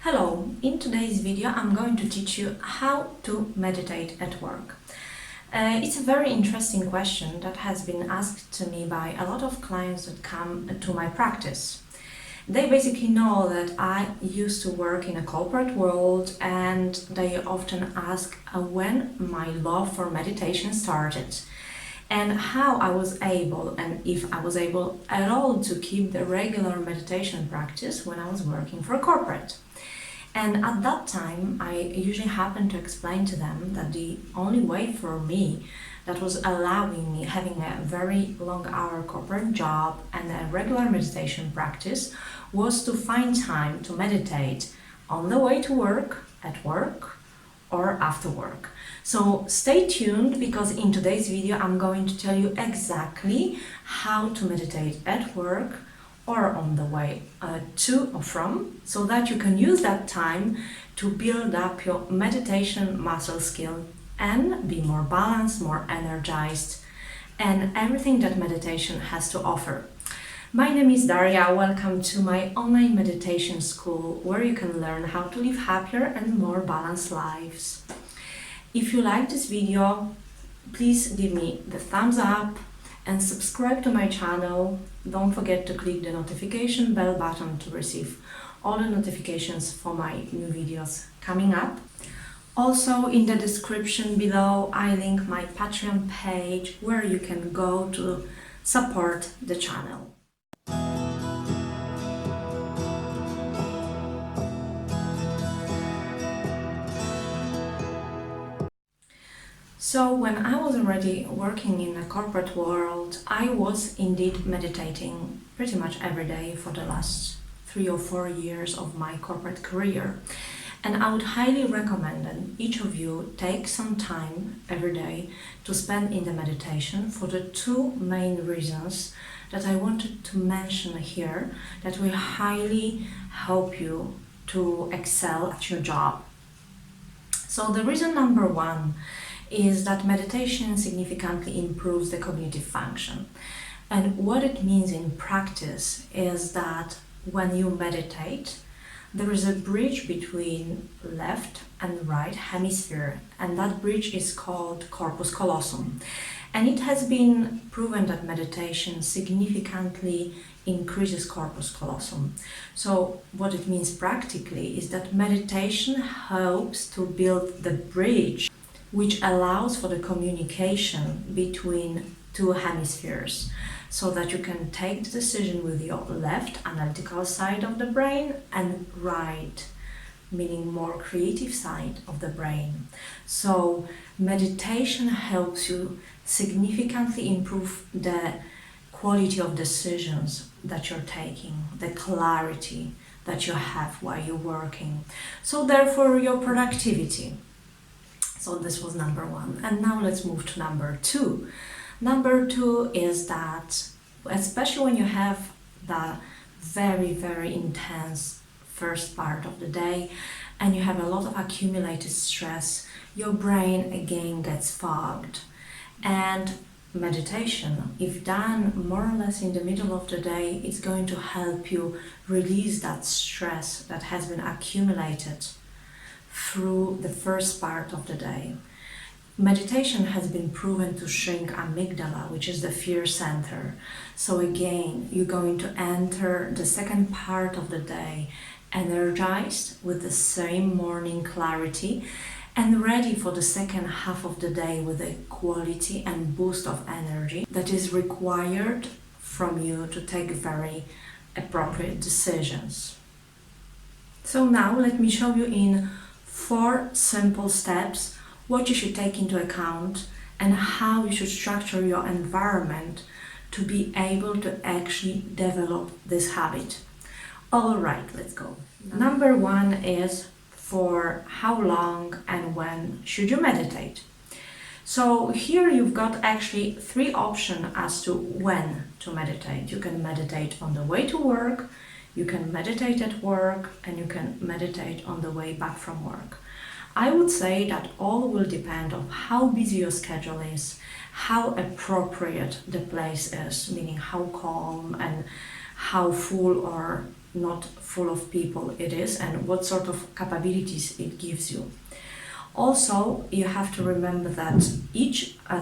Hello, in today's video I'm going to teach you how to meditate at work. It's a very interesting question that has been asked to me by a lot of clients that come to my practice. They basically know that I used to work in a corporate world, and they often ask when my love for meditation started and how I was able, and if I was able at all, to keep the regular meditation practice when I was working for a corporate. And at that time, I usually happened to explain to them that the only way for me that was allowing me having a very long hour corporate job and a regular meditation practice was to find time to meditate on the way to work, at work, or after work. So stay tuned, because in today's video I'm going to tell you exactly how to meditate at work or on the way to or from, so that you can use that time to build up your meditation muscle skill and be more balanced, more energized, and everything that meditation has to offer. My name is Daria. Welcome to my online meditation school, where you can learn how to live happier and more balanced lives. If you like this video, please give me the thumbs up and subscribe to my channel. Don't forget to click the notification bell button to receive all the notifications for my new videos coming up. Also, in the description below, I link my Patreon page where you can go to support the channel. So when I was already working in the corporate world, I was indeed meditating pretty much every day for the last 3 or 4 years of my corporate career. And I would highly recommend that each of you take some time every day to spend in the meditation for the two main reasons that I wanted to mention here that will highly help you to excel at your job. So the reason number one is that meditation significantly improves the cognitive function. And what it means in practice is that when you meditate, there is a bridge between left and right hemisphere, and that bridge is called corpus callosum. And it has been proven that meditation significantly increases corpus callosum. So what it means practically is that meditation helps to build the bridge which allows for the communication between two hemispheres, so that you can take the decision with your left analytical side of the brain and right, meaning more creative side of the brain. So meditation helps you significantly improve the quality of decisions that you're taking, the clarity that you have while you're working. So therefore your productivity. So this was number one. And now let's move to number two. Number two is that, especially when you have the very, very intense first part of the day and you have a lot of accumulated stress, your brain again gets fogged. And meditation, if done more or less in the middle of the day, it's going to help you release that stress that has been accumulated through the first part of the day. Meditation has been proven to shrink amygdala, which is the fear center. So again, you're going to enter the second part of the day energized with the same morning clarity and ready for the second half of the day with a quality and boost of energy that is required from you to take very appropriate decisions. So now let me show you in 4 simple steps what you should take into account and how you should structure your environment to be able to actually develop this habit. All right, let's go. Number 1 is for how long and when should you meditate. So here you've got actually 3 options as to when to meditate. You can meditate on the way to work, you can meditate at work, and you can meditate on the way back from work. I would say that all will depend on how busy your schedule is, how appropriate the place is, meaning how calm and how full or not full of people it is and what sort of capabilities it gives you. Also, you have to remember that each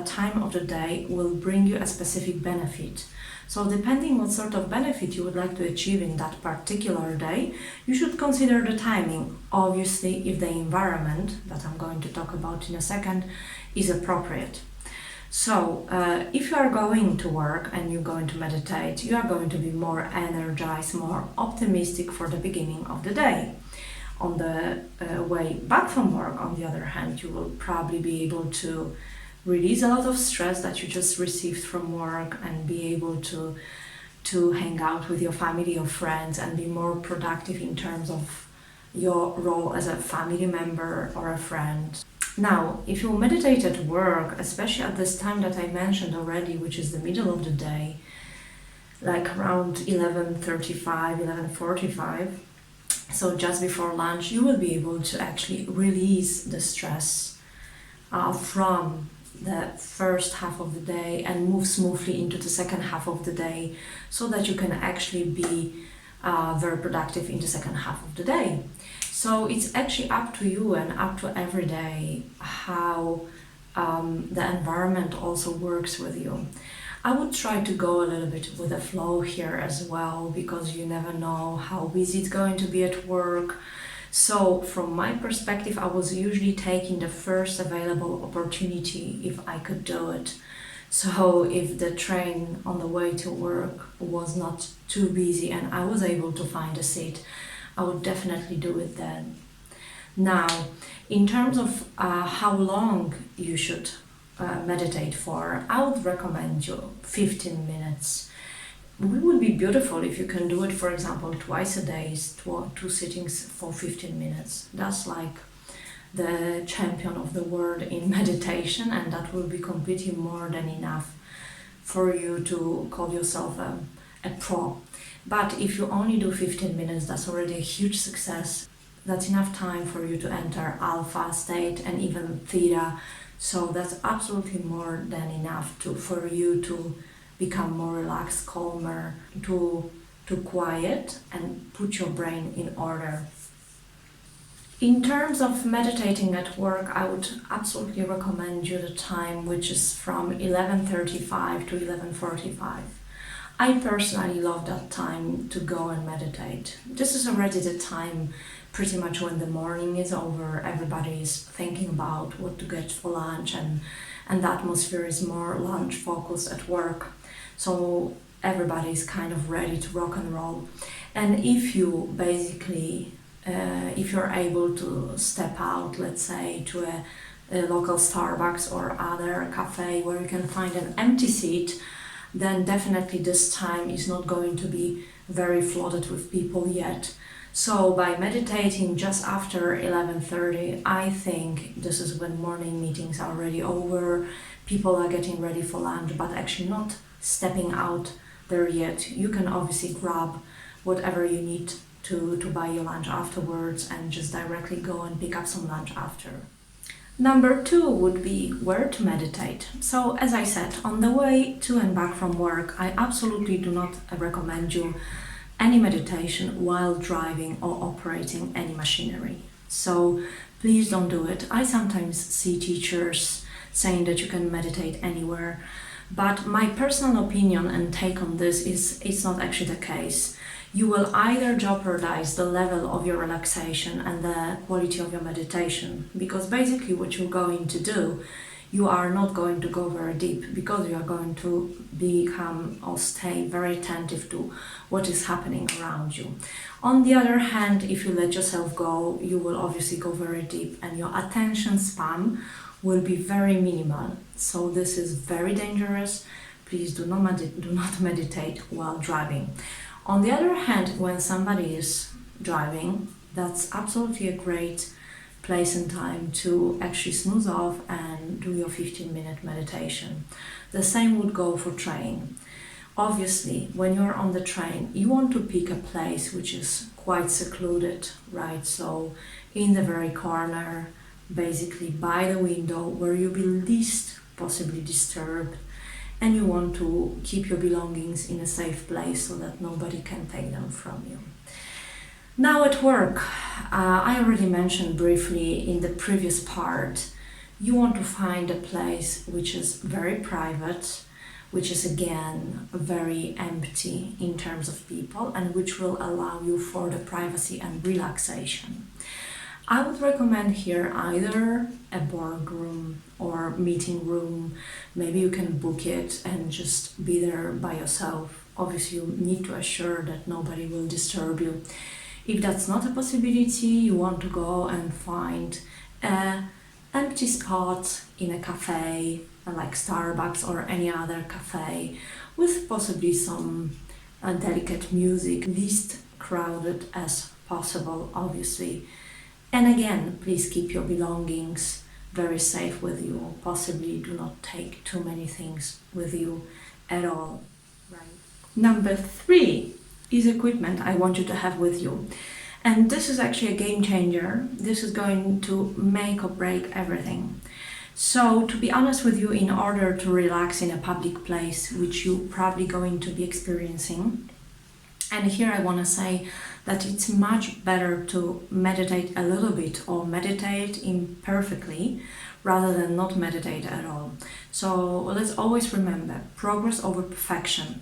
time of the day will bring you a specific benefit. So depending what sort of benefit you would like to achieve in that particular day, you should consider the timing. Obviously, if the environment, that I'm going to talk about in a second, is appropriate. So, if you are going to work and you're going to meditate, you are going to be more energized, more optimistic for the beginning of the day. On the way back from work, on the other hand, you will probably be able to release a lot of stress that you just received from work and be able to hang out with your family or friends and be more productive in terms of your role as a family member or a friend. Now, if you meditate at work, especially at this time that I mentioned already, which is the middle of the day, like around 11:35, 11:45, so just before lunch, you will be able to actually release the stress from the first half of the day and move smoothly into the second half of the day so that you can actually be very productive in the second half of the day. So it's actually up to you and up to every day how the environment also works with you. I would try to go a little bit with the flow here as well, because you never know how busy it's going to be at work. So from my perspective, I was usually taking the first available opportunity if I could do it. So if the train on the way to work was not too busy and I was able to find a seat, I would definitely do it then. Now, in terms of how long you should meditate for, I would recommend you 15 minutes. It would be beautiful if you can do it, for example, twice a day, two sittings for 15 minutes. That's like the champion of the world in meditation, and that will be completely more than enough for you to call yourself a pro. But if you only do 15 minutes, that's already a huge success. That's enough time for you to enter alpha state and even theta. So that's absolutely more than enough for you to become more relaxed, calmer, to quiet and put your brain in order. In terms of meditating at work, I would absolutely recommend you the time which is from 11:35 to 11:45. I personally love that time to go and meditate. This is already the time pretty much when the morning is over, everybody is thinking about what to get for lunch, and the atmosphere is more lunch focused at work. So everybody is kind of ready to rock and roll. And if you basically, if you're able to step out, let's say, to a local Starbucks or other cafe where you can find an empty seat, then definitely this time is not going to be very flooded with people yet. So by meditating just after 11:30, I think this is when morning meetings are already over, people are getting ready for lunch, but actually not stepping out there yet. You can obviously grab whatever you need to buy your lunch afterwards and just directly go and pick up some lunch after. Number 2 would be where to meditate. So as I said, on the way to and back from work, I absolutely do not recommend you any meditation while driving or operating any machinery. So please don't do it. I sometimes see teachers saying that you can meditate anywhere, but my personal opinion and take on this is it's not actually the case. You will either jeopardize the level of your relaxation and the quality of your meditation, because basically what you're going to do, you are not going to go very deep, because you are going to become or stay very attentive to what is happening around you. On the other hand, if you let yourself go, you will obviously go very deep and your attention span will be very minimal. So this is very dangerous. Please do not meditate while driving. On the other hand, when somebody is driving, that's absolutely a great place and time to actually snooze off and do your 15-minute meditation. The same would go for train. Obviously, when you're on the train, you want to pick a place which is quite secluded, right? So in the very corner, basically by the window, where you'll be least possibly disturbed, and you want to keep your belongings in a safe place so that nobody can take them from you. Now at work, I already mentioned briefly in the previous part, you want to find a place which is very private, which is again very empty in terms of people, and which will allow you for the privacy and relaxation. I would recommend here either a boardroom or meeting room. Maybe you can book it and just be there by yourself. Obviously, you need to assure that nobody will disturb you. If that's not a possibility, you want to go and find an empty spot in a cafe, like Starbucks or any other cafe, with possibly some delicate music, least crowded as possible, obviously. And again, please keep your belongings very safe with you. Possibly do not take too many things with you at all. Right. Number 3 is equipment I want you to have with you. And this is actually a game changer. This is going to make or break everything. So to be honest with you, in order to relax in a public place, which you're probably going to be experiencing, and here I want to say that it's much better to meditate a little bit or meditate imperfectly rather than not meditate at all. So let's always remember progress over perfection.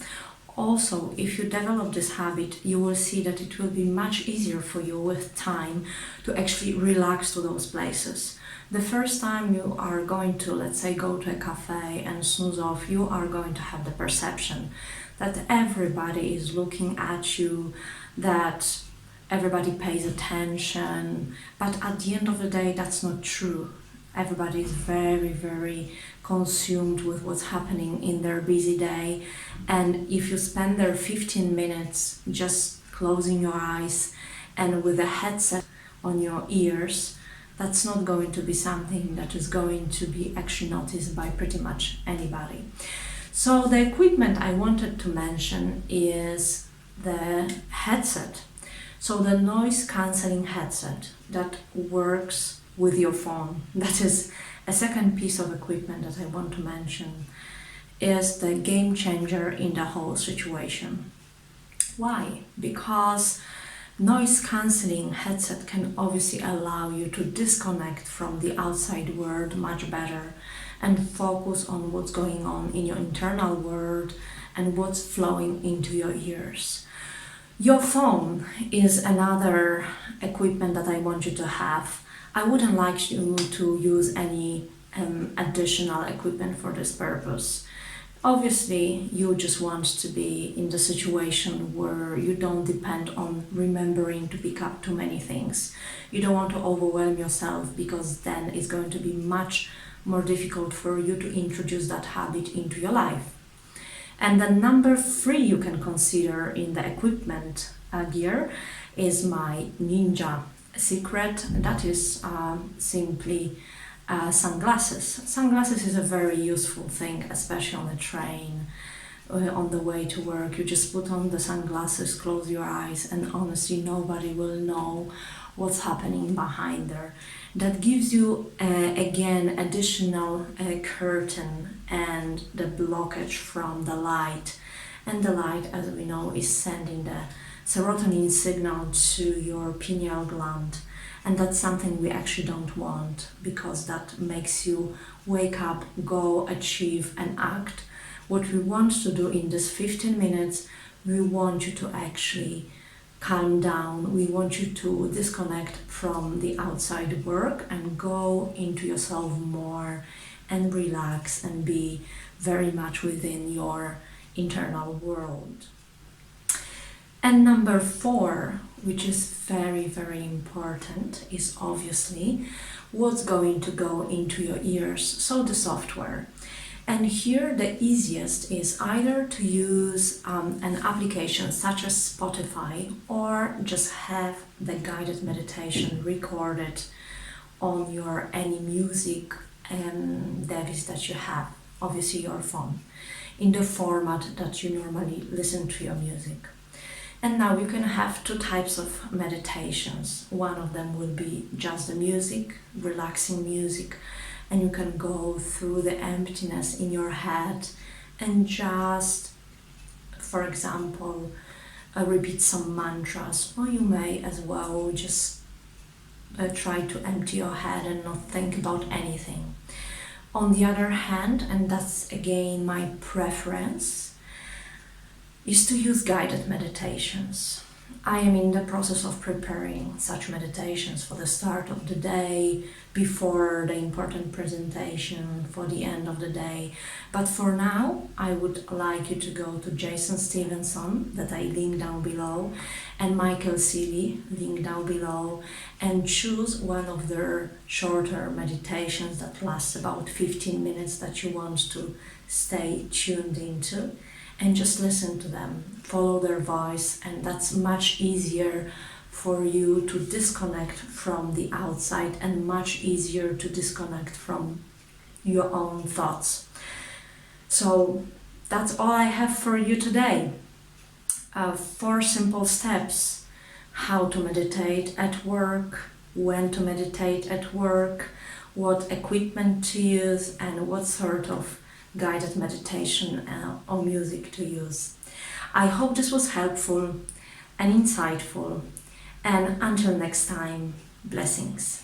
Also, if you develop this habit, you will see that it will be much easier for you with time to actually relax to those places. The first time you are going to, let's say, go to a cafe and snooze off, you are going to have the perception that everybody is looking at you, that everybody pays attention, but at the end of the day, that's not true. Everybody is very, very consumed with what's happening in their busy day. And if you spend there 15 minutes just closing your eyes and with a headset on your ears, that's not going to be something that is going to be actually noticed by pretty much anybody. So the equipment I wanted to mention is the headset. So the noise cancelling headset that works with your phone. That is a second piece of equipment that I want to mention, is the game changer in the whole situation. Why? Because noise cancelling headset can obviously allow you to disconnect from the outside world much better and focus on what's going on in your internal world and what's flowing into your ears. Your phone is another equipment that I want you to have. I wouldn't like you to use any additional equipment for this purpose. Obviously, you just want to be in the situation where you don't depend on remembering to pick up too many things. You don't want to overwhelm yourself, because then it's going to be much more difficult for you to introduce that habit into your life. And then number 3 you can consider in the equipment gear is my Ninja secret. That is simply sunglasses. Sunglasses is a very useful thing, especially on a train, on the way to work. You just put on the sunglasses, close your eyes, and honestly nobody will know what's happening behind there. That gives you again additional curtain and the blockage from the light. And the light, as we know, is sending the serotonin signal to your pineal gland. And that's something we actually don't want, because that makes you wake up, go, achieve, and act. What we want to do in this 15 minutes, we want you to actually calm down. We want you to disconnect from the outside work and go into yourself more and relax and be very much within your internal world. And number 4, which is very, very important, is obviously what's going to go into your ears, so the software. And here the easiest is either to use an application such as Spotify, or just have the guided meditation recorded on your any music device that you have, obviously your phone, in the format that you normally listen to your music. And now you can have 2 types of meditations. One of them will be just the music, relaxing music, and you can go through the emptiness in your head and just, for example, repeat some mantras, or you may as well just try to empty your head and not think about anything. On the other hand, and that's again my preference, is to use guided meditations. I am in the process of preparing such meditations for the start of the day, before the important presentation, for the end of the day. But for now, I would like you to go to Jason Stevenson, that I link down below, and Michael Seeley, link down below, and choose one of their shorter meditations that lasts about 15 minutes that you want to stay tuned into. And just listen to them, follow their voice, and that's much easier for you to disconnect from the outside and much easier to disconnect from your own thoughts. So that's all I have for you today. 4 simple steps: how to meditate at work, when to meditate at work, what equipment to use, and what sort of guided meditation or music to use. I hope this was helpful and insightful, and until next time, blessings.